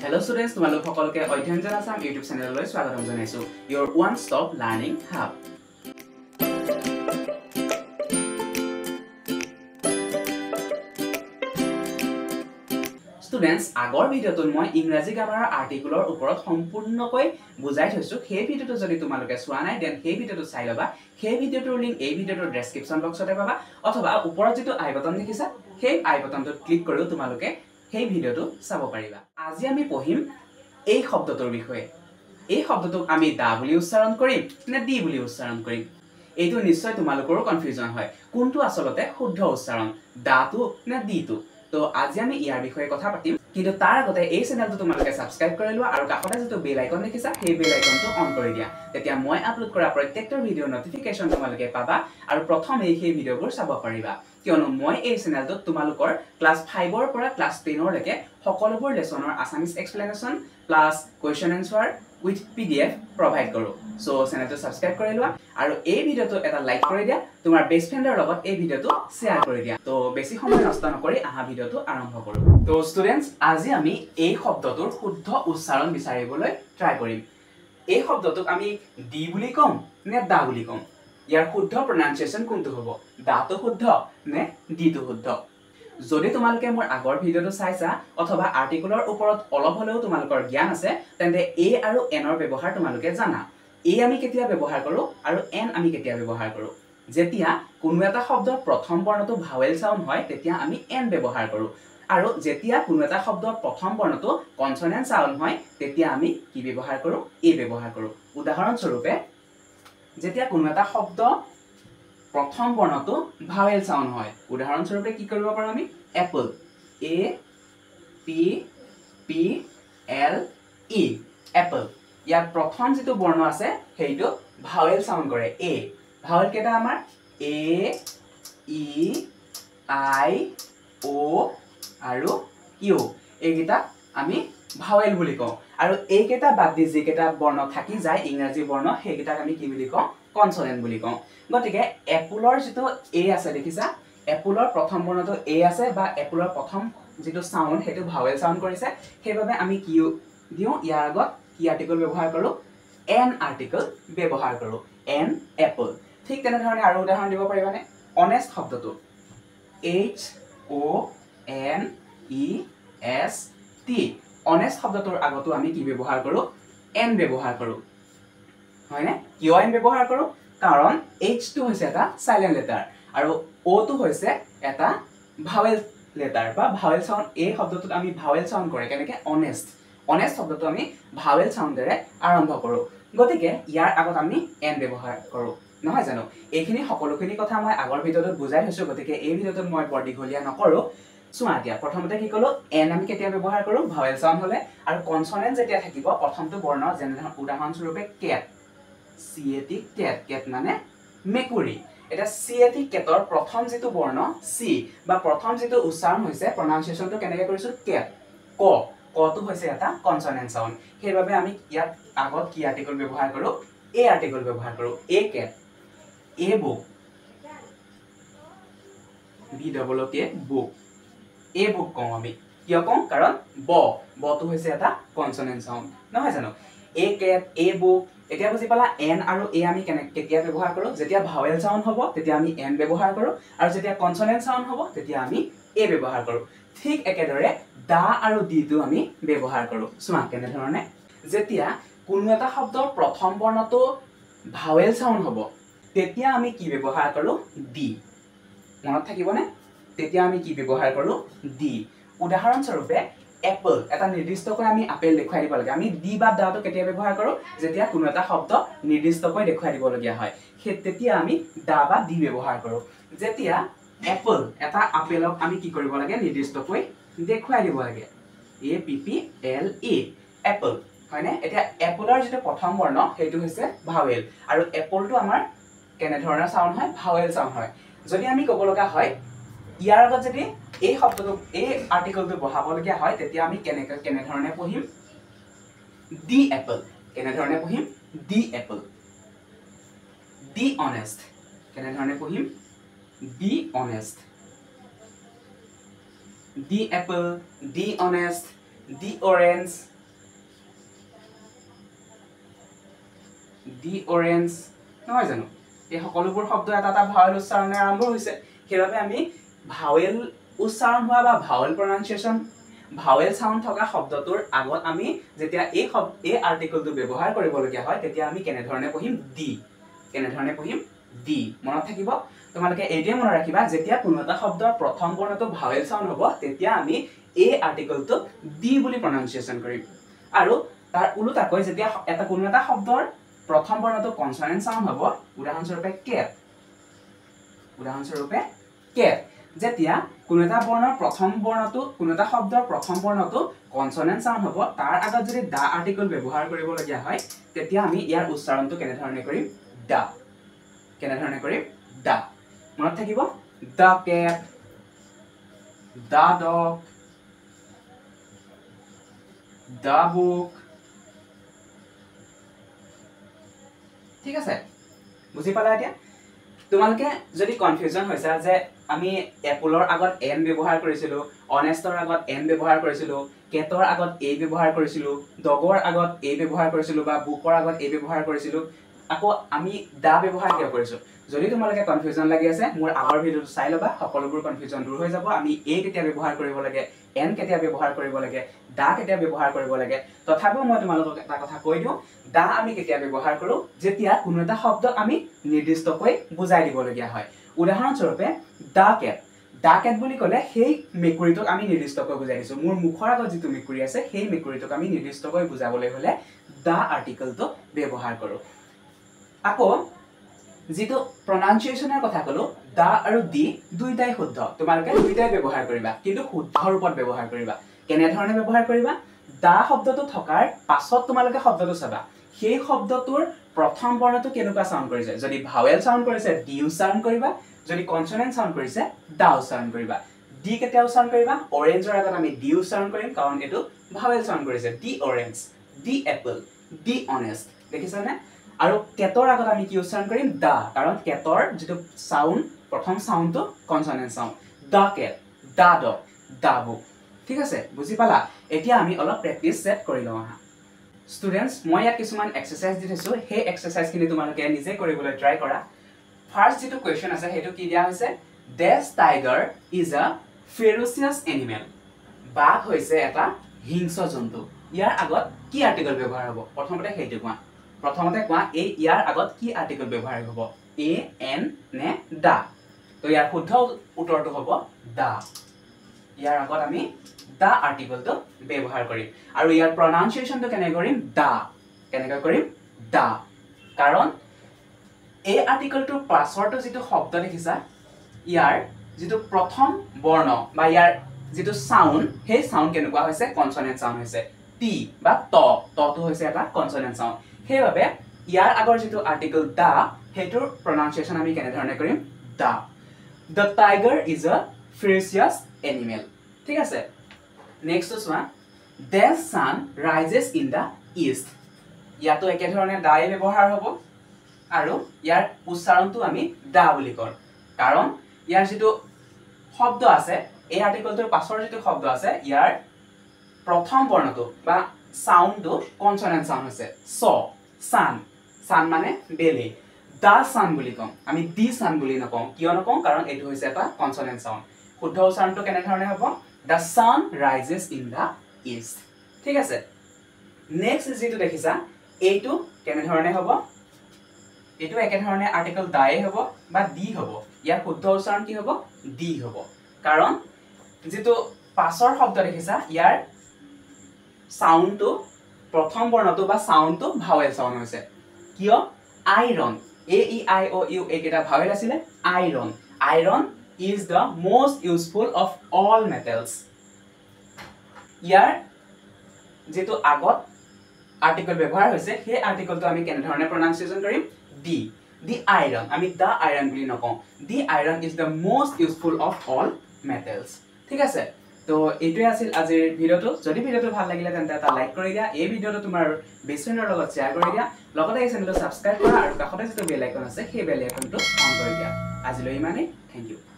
Hello students, তোমালোক সকলোকে অধ্যয়ন জনাসাম YouTube চেনেললৈ স্বাগতম জনাইছো। Your one stop learning hub. Students, আগৰ ভিডিওটোত মই ইংৰাজী গ্ৰামাৰৰ আৰ্টিকলৰ ওপৰত সম্পূৰ্ণকৈ বুজাই থৈছো। সেই ভিডিওটো যদি তোমালোকে চোৱা নাই দেন সেই ভিডিওটো চাই লবা। সেই ভিডিওটোৰ লিংক এই ভিডিওটোৰ ডেসক্ৰিপচন বক্সতে পাবা অথবা ওপৰত যেটো আই বাটন দেখিছা সেই আই বাটনটোত ক্লিক কৰিও তোমালোকে সেই ভিডিওটো চাব পাৰিবা। আজি আমি পঢ়িম এই শব্দটোৰ বিষয়ে। এই শব্দটোক আমি দা বুলি উচ্চাৰণ কৰিম নে দি বুলি উচ্চাৰণ কৰিম। এইটো নিশ্চয় তোমালোকৰো কনফিউজন হয়। কোনটো আসলতে শুদ্ধ উচ্চাৰণ, দাটো নে দিটো। তো আজি আমি ইয়াৰ বিষয়ে কথা পাতিম। কিন্তু তাৰ আগতে এই চেনেলটো তোমালোকে সাবস্ক্ৰাইব কৰি লোৱা আৰু কাষতে যেটো বেল আইকন দেখিছা সেই বেল আইকনটো অন কৰি দিয়া। তেতিয়া মই আপলোড কৰা প্ৰত্যেকটো ভিডিও নটিফিকেশন তোমালোকে পাবা আৰু প্ৰথম সেই ভিডিওবোৰ চাব পাৰিবা। কিয়নো মই এই চেনেলটোত তোমালোকৰ ক্লাস 5 ৰ পৰা ক্লাস 10 লৈকে সকলোবোৰ লেসনৰ Assamese explanation plus question answer with PDF provide কৰো। সো চেনেলটো সাবস্ক্ৰাইব কৰি লোৱা আৰু এই ভিডিওটো এটা লাইক কৰি দিয়া, তোমাৰ বেষ্ট ফ্ৰেণ্ডৰ লগত এই ভিডিওটো শেয়াৰ কৰি দিয়া। তো বেছি সময় নষ্ট নকৰি আহা ভিডিওটো আৰম্ভ কৰো। তো স্টুডেন্টস, আজি আমি এই শব্দটোৰ শুদ্ধ উচ্চাৰণ বিচাৰিবলৈ ট্ৰাই কৰিম। এই শব্দটোক আমি দি বুলি কম নে দা বুলি কম। ইয়াৰ শুদ্ধ প্ৰনাউন্সিয়েচন কোনটো হ'ব, দাটো শুদ্ধ নে দিটো শুদ্ধ। যদি তোমালোকে মোৰ আগৰ ভিডিওটো চাইছা অথবা আৰ্টিকলৰ ওপৰত অলপ হলেও তোমালোকৰ জ্ঞান আছে তেন্তে এ আৰু এনৰ ব্যৱহাৰ তোমালোকে জানা। এ আমি কেতিয়া ব্যৱহাৰ কৰো আৰু এন আমি কেতিয়া ব্যৱহাৰ কৰো। যেতিয়া কোনো এটা শব্দৰ প্ৰথম বৰ্ণটো ভাৱেল সাউন্ড হয় তেতিয়া আমি এন ব্যৱহাৰ কৰো আৰু যেতিয়া কোনো এটা শব্দৰ প্ৰথম বৰ্ণটো কনসনেন্ট সাউন্ড হয় তেতিয়া আমি কি ব্যৱহাৰ কৰো, এ ব্যৱহাৰ কৰো। উদাহৰণ স্বৰূপে যেতিয়া কোনো এটা শব্দ প্ৰথম বৰ্ণটো ভাৱেল সাউন্ড হয়, উদাহৰণ স্বৰূপে কি কৰিব পাৰো আমি, Apple, A P P L E, Apple. ইয়াত প্ৰথম যেটো বৰ্ণ আছে সেইটো ভাৱেল সাউন্ড কৰে এ। ভাৱেল কেটা আমাৰ এ ই আই ও আৰু ইউ, এইকেইটা আমি ভাৱেল বুলি কওঁ। আৰু এইকেইটা বাদ দি যিকেইটা বৰ্ণ থাকি যায় ইংৰাজী বৰ্ণ সেইকেইটাক আমি কি বুলি কওঁ, কনসনেন্ট বুলি কওঁ। গতিকে এপলৰ যেটো এ আছে দেখিছা, এপলৰ প্ৰথম বৰ্ণটো এ আছে বা এপলৰ প্ৰথম যেটো সাউন্ড সেইটো ভাৱেল সাউন্ড কৰিছে, সেইভাবে আমি কি দিও, ইয়াৰ আগত কি আৰ্টিকল ব্যৱহাৰ কৰো, এন আৰ্টিকল ব্যৱহাৰ কৰো, এন এপল। ঠিক তেনেধৰণে আৰু উদাহৰণ দিব পাৰিবানে, অনেষ্ট শব্দটো H O N E S T, honest শব্দটোৰ আগতো আমি কি ব্যৱহাৰ কৰো, এন ব্যৱহাৰ কৰো। হয়নে? কিয় এন ব্যৱহাৰ কৰো, কাৰণ H টো হৈছে এটা সাইলেন্ট লেটাৰ আৰু O টো হৈছে এটা ভাৱেল লেটাৰ বা ভাৱেল সাউন্ড। এই শব্দটোত আমি ভাৱেল সাউন্ড কৰে কেনেকে, অনেষ্ট। অনেষ্ট শব্দটো আমি ভাৱেল সাউন্ডেৰে আৰম্ভ কৰো। গতিকে ইয়াৰ আগত আমি এন ব্যৱহাৰ কৰো, নহয় জানো। এইখিনি সকলোখিনি কথা মই আগৰ ভিডিওটোত বুজাই থৈছো, গতিকে এই ভিডিওটোত মই বৰ দীঘলীয়া নকৰো। চোৱা এতিয়া প্ৰথমতে কি কলো, এন আমি কেতিয়া ব্যৱহাৰ কৰো, ভাৱেল সাউন্ড হলে। আৰু কনসনেন্ট যেতিয়া থাকিব প্ৰথমটো বৰ্ণ, যেনে উদাহৰণ স্বৰূপে কেট, সি এ টি কেট, কেট মানে মেকুৰী। এটা সি এ টি কেটৰ প্ৰথম যেটো বৰ্ণ সি বা প্ৰথম যেটো উচ্চাৰণ হৈছে প্ৰনাউন্সিয়েচনটো কেনেকৈ কৰিছো, কেট, ক, কটো হৈছে এটা কনসনেন্ট সাউন্ড। সেইভাবে আমি ইয়াত আগত কি আৰ্টিকল ব্যৱহাৰ কৰো, এ আৰ্টিকল ব্যৱহাৰ কৰো, a cat, a book, B double K book, a book কওঁ আমি। কিয় কওঁ, কাৰণ বটো হৈছে এটা কনসনেন্ট সাউন্ড, নহয় জানো। এ কেট, এ বুক। এতিয়া বুজি পালা এন আৰু এ আমি কেতিয়া ব্যৱহাৰ কৰো, যেতিয়া ভাৱেল সাউন্ড হ'ব তেতিয়া আমি এন ব্যৱহাৰ কৰো আৰু যেতিয়া কনসনেন্ট সাউন্ড হ'ব তেতিয়া আমি এ ব্যৱহাৰ কৰো। ঠিক একেদৰে দা আৰু দিটো আমি ব্যৱহাৰ কৰো। চোৱা কেনেধৰণে, যেতিয়া কোনো এটা শব্দৰ প্ৰথম বৰ্ণটো ভাৱেল সাউন্ড হ'ব তেতিয়া আমি কি ব্যৱহাৰ কৰো, দি। মনত থাকিবনে, তেতিয়া আমি কি ব্যৱহাৰ কৰো, দি। উদাহৰণ স্বৰূপে এপল, এটা নিৰ্দিষ্টকৈ আমি আপেল দেখুৱাই দিব লাগে, আমি দি বা দাটো কেতিয়া ব্যৱহাৰ কৰো, যেতিয়া কোনো এটা শব্দ নিৰ্দিষ্টকৈ দেখুৱাই দিবলগীয়া হয় তেতিয়া আমি দা বা দি ব্যৱহাৰ কৰো। যেতিয়া এপল, এটা আপেলক আমি কি কৰিব লাগে, নিৰ্দিষ্টকৈ দেখুৱাই দিব লাগে, A P P L E, Apple. হয়নে। এতিয়া এপলৰ যেটো প্ৰথম বৰ্ণ সেইটো হৈছে ভাৱেল আৰু এপলটো আমাৰ কেনে ধৰণৰ সাউন্ড হয়, ভাৱেল সাউন্ড হয়। যদি আমি ক'ব লগা হয় ইয়াৰ আগত যদি এই শব্দটো এই আৰ্টিকলটো বহাবলগীয়া হয় তেতিয়া আমি কেনে ধৰণে পঢ়িম, দি এপল। কেনে ধৰণে পঢ়িম, দি এপল। দি অনেষ্ট, কেনে ধৰণে পঢ়িম, the honest. The apple, the honest. the orange, নহয় জানো এই সকলোবোৰ শব্দ এটা এটা ভাৱেল উচ্চাৰণে আৰম্ভ হৈছে সেইবাবে আমি ভাৱেল উচ্চাৰণ হোৱা বা ভাৱেল প্ৰনাউন্সিয়েচন ভাৱেল সাউন্ড থকা শব্দটোৰ আগত আমি যেতিয়া এই আৰ্টিকলটো ব্যৱহাৰ কৰিবলগীয়া হয় তেতিয়া আমি কেনে ধৰণে পঢ়িম দি মনত থাকিব তোমালোকে এইটোৱে মনত ৰাখিবা যেতিয়া কোনো এটা শব্দৰ প্ৰথম বৰ্ণটো ভাৱেল সাউন্ড হ'ব তেতিয়া আমি এই আৰ্টিকলটো দি বুলি প্ৰনাউন্সিয়েচন কৰিম আৰু তাৰ উলটাকৈ যেতিয়া কোনো এটা শব্দৰ প্ৰথম বৰ্ণটো কনসনেন্ট সাউন্ড হ'ব উদাহৰণস্বৰূপে কেট যেতিয়া কোনো এটা বৰ্ণৰ প্ৰথম বৰ্ণটো কোনো এটা শব্দৰ প্ৰথম বৰ্ণটো কনসনেন্ট সাউন্ড হ'ব তাৰ আগত যদি দা আৰ্টিকল ব্যৱহাৰ কৰিবলগীয়া হয় তেতিয়া আমি ইয়াৰ উচ্চাৰণটো কেনে ধৰণে কৰিম দা মনত থাকিব দা কেট দা ডগ দা বুক ঠিক আছে বুজি পালা এতিয়া তোমালোকে যদি কনফিউজন হৈছে যে আমি এপলৰ আগত এন ব্যৱহাৰ কৰিছিলো অনেষ্টৰ আগত এন ব্যৱহাৰ কৰিছিলো কেটৰ আগত এ ব্যৱহাৰ কৰিছিলো ডগৰ আগত এ ব্যৱহাৰ কৰিছিলো বা বুকৰ আগত এ ব্যৱহাৰ কৰিছিলো আকৌ আমি দা ব্যৱহাৰ কিয় কৰিছো যদি তোমালোকে কনফিউজন লাগি আছে মোৰ আগৰ ভিডিওটো চাই লবা সকলোবোৰ কনফিউজন দূৰ হৈ যাব আমি এ কেতিয়া ব্যৱহাৰ কৰিব লাগে এন কেতিয়া ব্যৱহাৰ কৰিব লাগে দা কেতিয়া ব্যৱহাৰ কৰিব লাগে তথাপিও মই তোমালোকক এটা কথা কৈ দিও দা আমি কেতিয়া ব্যৱহাৰ কৰো যেতিয়া কোনো এটা শব্দ আমি নিৰ্দিষ্টকৈ বুজাই দিবলগীয়া হয় উদাহৰণস্বৰূপে দা কেট বুলি ক'লে সেই মেকুৰীটোক আমি নিৰ্দিষ্টকৈ বুজাই দিছো মোৰ মুখৰ আগত যিটো মেকুৰী আছে সেই মেকুৰীটোক আমি নিৰ্দিষ্টকৈ বুজাবলৈ হলে দা আৰ্টিকলটো ব্যৱহাৰ কৰো আকৌ যেটো প্ৰনাউন্সিয়েচনৰ কথা কলো দা আৰু দি দুইটাই শুদ্ধ তোমালোকে দুইটাই ব্যৱহাৰ কৰিবা কিন্তু শুদ্ধ ৰূপত ব্যৱহাৰ কৰিবা কেনে ধৰণে ব্যৱহাৰ কৰিবা দা শব্দটো থকাৰ পাছত তোমালোকে শব্দটো চাবা সেই শব্দটোৰ প্ৰথম বৰ্ণটো কেনেকুৱা সাউন্ড কৰিছে যদি ভাৱেল সাউন্ড কৰিছে দি উচ্চাৰণ কৰিবা যদি কনসনেন্ট সাউন্ড কৰিছে দা উচ্চাৰণ কৰিবা দি কেতিয়া উচ্চাৰণ কৰিবা অৰেঞ্জৰ আগত আমি দি উচ্চাৰণ কৰিম কাৰণ এটো ভাৱেল সাউন্ড কৰিছে দি orange the apple the honest দেখিছানে আৰু কেটৰ আগত আমি কি উচ্চাৰণ কৰিম দা কাৰণ কেটৰ যেটো সাউন্ড প্ৰথম সাউন্ডটো কনসনেন্ট সাউন্ড দা কেট দা ডগ দা বুক ঠিক আছে বুজি পালা এতিয়া আমি অলপ প্ৰেক্টিস সেট কৰি লওঁ আহা স্টুডেন্টস মই ইয়াত কিছুমান এক্সাৰসাইজ দিছো সেই এক্সাৰসাইজ খিনি তোমালোকে নিজে কৰিবলৈ ট্ৰাই কৰা ফাৰ্স্ট যেটো কোৱেশ্চন আছে হেতু কি দিয়া হৈছে this tiger is a ferocious animal বাঘ হৈছে এটা হিংস্ৰ জন্তু ইয়াৰ আগত কি আৰ্টিকল ব্যৱহাৰ হ'ব প্ৰথমতে হেইটো কোৱা এই ইয়াৰ আগত কি আৰ্টিকল ব্যৱহাৰ হ'ব এ এন নে দা তো ইয়াৰ শুদ্ধ উত্তৰটো হ'ব দা ইয়াৰ আগত আমি দা আৰ্টিকলটো ব্যৱহাৰ কৰিম আৰু ইয়াৰ প্ৰনাউন্সিয়েচনটো কেনে কৰিম দা কাৰণ এই আৰ্টিকলটোৰ পাছৰটো যেটো শব্দ দেখিছা ইয়াৰ যেটো প্ৰথম বৰ্ণ বা ইয়াৰ যেটো সাউন্ড সেই সাউন্ড কেনেকুৱা হৈছে কনসনেন্ট সাউন্ড হৈছে টি বা তটো হৈছে এটা কনসনেন্ট সাউন্ড সেইবাবে ইয়াৰ আগৰ যেটো আৰ্টিকল দা হেতুৰ প্ৰনাউন্সিয়েচন আমি কেনে ধৰণে কৰিম দা The tiger is a ferocious animal ঠিক আছে নেক্সট চোৱা the sun rises in the east ইয়াতো একে ধৰণে দাই ব্যৱহাৰ হ'ব আৰু ইয়াৰ উচ্চাৰণটো আমি দা বুলি কওঁ কাৰণ ইয়াৰ যেটো শব্দ আছে এই আৰ্টিকলটোৰ পাছৰ যেটো শব্দ আছে ইয়াৰ প্ৰথম বৰ্ণটো বা সাউন্ডটো কনসনেন্ট সাউন্ড হৈছে সান মানে বেলি দা সান বুলি কম আমি দি সান বুলি নকওঁ কিয় নকওঁ কাৰণ এটো হৈছে এটা কনসনেন্ট সাউন্ড শুদ্ধ উচ্চাৰণটো কেনে ধৰণে হ'ব the sun rises in the east ঠিক আছে নেক্সট যেটো দেখিছা এইটো কেনে ধৰণে হ'ব এটো একে ধৰণে আৰ্টিকল দাই হ'ব বা দি হ'ব ইয়াৰ শুদ্ধ উচ্চাৰণ কি হ'ব দি হ'ব কাৰণ যেটো পাছৰ শব্দ দেখিছা ইয়াৰ সাউন্ডটো প্ৰথম বৰ্ণটো বা সাউন্ডটো ভাৱেল সাউন্ড হৈছে কিয় iron A E I O U একেটা ভাৱেল আছিল iron is the most useful of all metals ইয়াৰ যেটো আগত আৰ্টিকল ব্যৱহাৰ হৈছে সেই আৰ্টিকলটো আমি কেনে ধৰণে প্ৰনাউন্সিয়েচন কৰিম দি আইৰন আমি দা আইৰন বুলি নকওঁ দি iron is the most useful of all metals ঠিক আছে তো এইটোৱে আছিল আজিৰ ভিডিওটো যদি ভিডিওটো ভাল লাগিলে তেন্তে এটা লাইক কৰি দিয়া এই ভিডিওটো তোমাৰ বেষ্টফ্ৰেণ্ডৰ লগত শ্বেয়াৰ কৰি দিয়া লগতে এই চেনেলটো সাবস্ক্ৰাইব কৰা আৰু কাষতে যেটো বেল আইকন আছে সেই বেল আইকনটো অন কৰি দিয়া আজিলৈ ইমানেই থ্যাংক ইউ